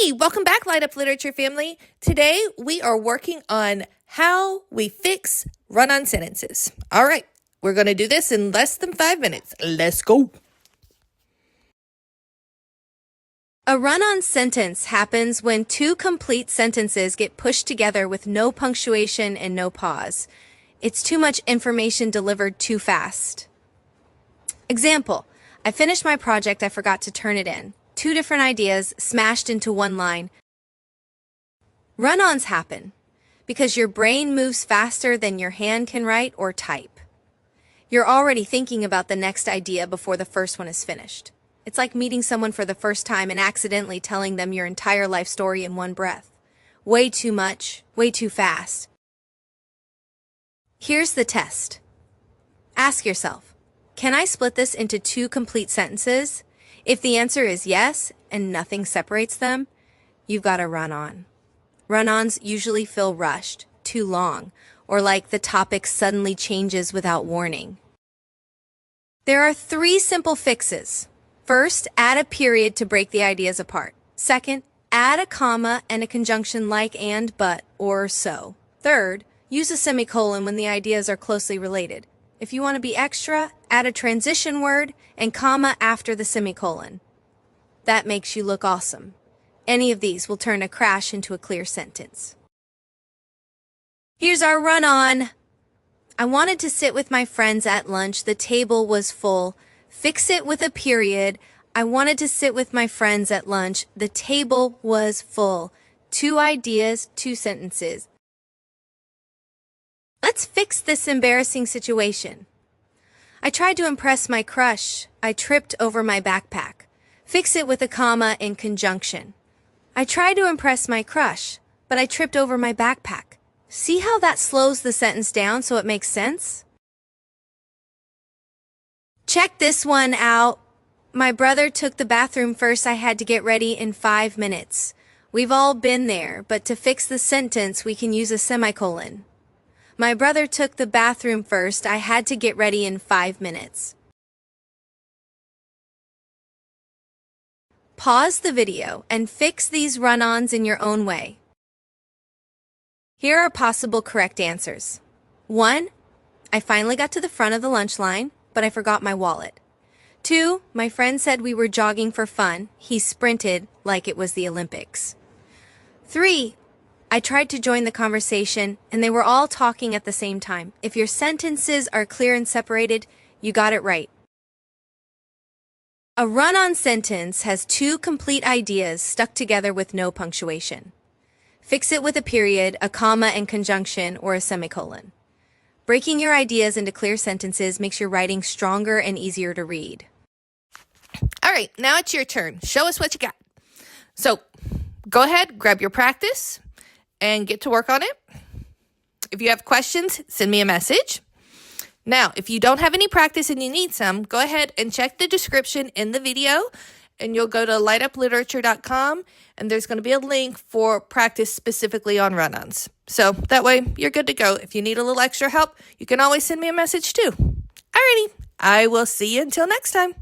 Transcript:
Hey, welcome back, Light Up Literature family. Today we are working on how we fix run-on sentences. All right, we're going to do this in less than 5 minutes. Let's go. A run-on sentence happens when two complete sentences get pushed together with no punctuation and no pause. It's too much information delivered too fast. Example, I finished my project, I forgot to turn it in. Two different ideas smashed into one line. Run-ons happen because your brain moves faster than your hand can write or type. You're already thinking about the next idea before the first one is finished. It's like meeting someone for the first time and accidentally telling them your entire life story in one breath. Way too much, way too fast. Here's the test. Ask yourself, can I split this into two complete sentences? If the answer is yes, and nothing separates them, you've got a run-on. Run-ons usually feel rushed, too long, or like the topic suddenly changes without warning. There are 3 simple fixes. First, add a period to break the ideas apart. Second, add a comma and a conjunction like and, but, or so. Third, use a semicolon when the ideas are closely related. If you want to be extra, add a transition word and comma after the semicolon. That makes you look awesome. Any of these will turn a crash into a clear sentence. Here's our run-on. I wanted to sit with my friends at lunch. The table was full. Fix it with a period. I wanted to sit with my friends at lunch. The table was full. 2 ideas, 2 sentences. Let's fix this embarrassing situation. I tried to impress my crush. I tripped over my backpack. Fix it with a comma in conjunction. I tried to impress my crush, but I tripped over my backpack. See how that slows the sentence down so it makes sense? Check this one out. My brother took the bathroom first. I had to get ready in 5 minutes. We've all been there, but to fix the sentence, we can use a semicolon. My brother took the bathroom first. I had to get ready in 5 minutes. Pause the video and fix these run-ons in your own way. Here are possible correct answers. 1. I finally got to the front of the lunch line, but I forgot my wallet. 2. My friend said we were jogging for fun. He sprinted like it was the Olympics. 3. I tried to join the conversation, and they were all talking at the same time. If your sentences are clear and separated, you got it right. A run-on sentence has 2 complete ideas stuck together with no punctuation. Fix it with a period, a comma and conjunction, or a semicolon. Breaking your ideas into clear sentences makes your writing stronger and easier to read. All right, now it's your turn. Show us what you got. So go ahead, grab your practice, and get to work on it. If you have questions, send me a message. Now, if you don't have any practice and you need some, go ahead and check the description in the video, and you'll go to lightupliterature.com, and there's going to be a link for practice specifically on run-ons. So that way, you're good to go. If you need a little extra help, you can always send me a message too. Alrighty, I will see you until next time.